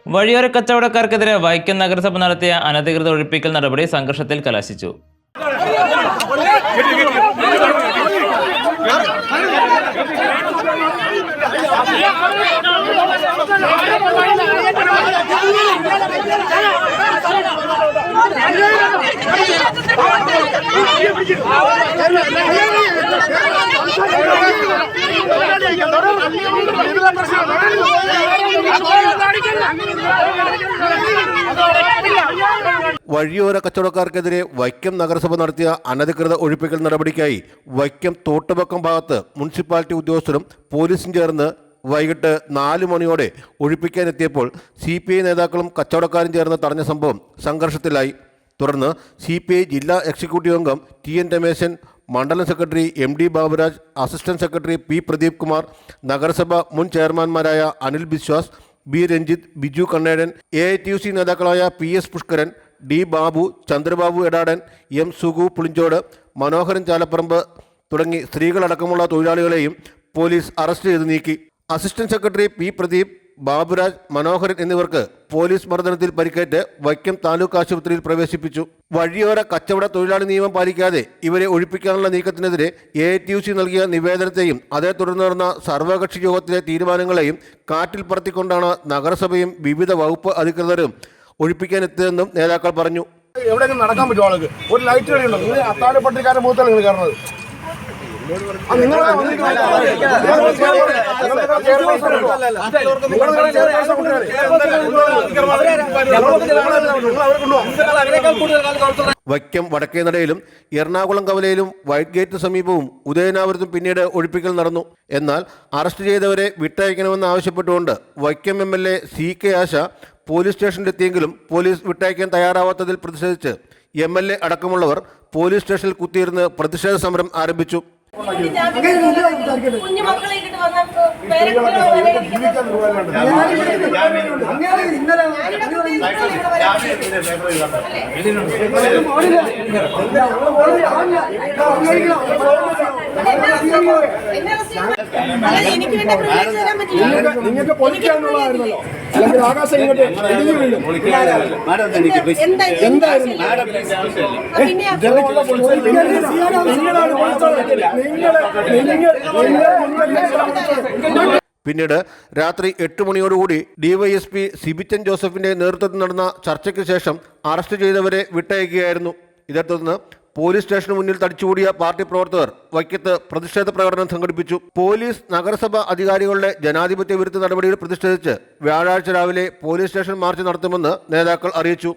വഴിയോര കച്ചവടക്കാർക്കെതിരെ വൈക്കം നഗരസഭ നടത്തിയ അനധികൃത ഒഴിപ്പിക്കൽ നടപടി സംഘർഷത്തിൽ കലാശിച്ചു. വഴിയോര കച്ചവടക്കാർക്കെതിരെ വൈക്കം നഗരസഭ നടത്തിയ അനധികൃത ഒഴിപ്പിക്കൽ നടപടിക്കായി വൈക്കം തോട്ടുപക്കം ഭാഗത്ത് മുനിസിപ്പാലിറ്റി ഉദ്യോഗസ്ഥരും പോലീസും ചേർന്ന് വൈകിട്ട് 4 മണിയോടെ ഒഴിപ്പിക്കാനെത്തിയപ്പോൾ CPI നേതാക്കളും കച്ചവടക്കാരും ചേർന്ന് തടഞ്ഞ സംഭവം സംഘർഷത്തിലായി. തുടർന്ന് CPI ജില്ലാ എക്സിക്യൂട്ടീവ് അംഗം TN രമേശൻ, മണ്ഡലം secretary MD Baburaj, assistant secretary P Pradeep Kumar, നഗരസഭ മുൻ ചെയർമാൻമാരായ അനിൽ ബിശ്വാസ്, B രഞ്ജിത്ത്, ബിജു കണ്ണേടൻ, AITUC നേതാക്കളായ PS Pushkaran, D Babu, Chandrababu Edatan, M Sugu Pulinchode, മനോഹരൻ ചാലപ്പറമ്പ് തുടങ്ങി സ്ത്രീകളടക്കമുള്ള തൊഴിലാളികളെയും പോലീസ് അറസ്റ്റ് ചെയ്ത് നീക്കി. Assistant secretary P Pradeep, Baburaj, Manoharan എന്നിവർക്ക് പോലീസ് മർദ്ദനത്തിൽ പരിക്കേറ്റ് വൈക്കം താലൂക്ക് ആശുപത്രിയിൽ പ്രവേശിപ്പിച്ചു. വഴിയോര കച്ചവട തൊഴിലാളി നിയമം പാലിക്കാതെ ഇവരെ ഒഴിപ്പിക്കാനുള്ള നീക്കത്തിനെതിരെ AITUC നൽകിയ നിവേദനത്തെയും അതേ തുടർന്ന് നടന്ന സർവകക്ഷി യോഗത്തിലെ തീരുമാനങ്ങളെയും കാറ്റിൽ പറത്തിക്കൊണ്ടാണ് നഗരസഭയും വിവിധ വകുപ്പ് അധികൃതരും ഒഴിപ്പിക്കാനെത്തിയതെന്നും നേതാക്കൾ പറഞ്ഞു. എവിടെയെങ്കിലും നടക്കാൻ പറ്റും ആൾക്ക് ഒരു ലൈറ്റ് കളിയുണ്ടോ? നിങ്ങൾ അത്താഴപ്പട്ടിക്കാരൻ മൂത്താണ് നിങ്ങൾ കയറുന്നത്. വൈക്കം വടക്കേനടയിലും എറണാകുളം കവലയിലും വൈറ്റ് ഗേറ്റ് സമീപവും ഉദയനാപുരത്തും പിന്നീട് ഒഴിപ്പിക്കൽ നടന്നു. എന്നാൽ അറസ്റ്റ് ചെയ്തവരെ വിട്ടയക്കണമെന്ന് ആവശ്യപ്പെട്ടുകൊണ്ട് വൈക്കം MLA CK ആശ പോലീസ് സ്റ്റേഷനിലെത്തിയെങ്കിലും പോലീസ് വിട്ടയക്കാൻ തയ്യാറാവാത്തതിൽ പ്രതിഷേധിച്ച് MLA അടക്കമുള്ളവർ പോലീസ് സ്റ്റേഷനിൽ കുത്തിയിരുന്ന് പ്രതിഷേധ സമരം ആരംഭിച്ചു. നിങ്ങൾക്ക് പൊളിക്കാനുള്ളതായിരുന്നല്ലോ, അല്ലെങ്കിൽ ആകാശം ഇങ്ങോട്ട് ഇടിഞ്ഞു വീഴും. പിന്നീട് രാത്രി 8 മണിയോടുകൂടി DYSP സിബിച്ചൻ ജോസഫിന്റെ നേതൃത്വത്തിൽ നടന്ന ചർച്ചയ്ക്ക് ശേഷം അറസ്റ്റ് ചെയ്തവരെ വിട്ടയക്കുകയായിരുന്നു. ഇതേ തുടർന്ന് പോലീസ് സ്റ്റേഷന് മുന്നിൽ തടിച്ചുകൂടിയ പാർട്ടി പ്രവർത്തകർ വൈക്കത്ത് പ്രതിഷേധ പ്രകടനം സംഘടിപ്പിച്ചു. പോലീസ് നഗരസഭ അധികാരികളുടെ ജനാധിപത്യ വിരുദ്ധ നടപടിയിൽ പ്രതിഷേധിച്ച് വ്യാഴാഴ്ച രാവിലെ പോലീസ് സ്റ്റേഷൻ മാർച്ച് നടത്തുമെന്ന് നേതാക്കൾ അറിയിച്ചു.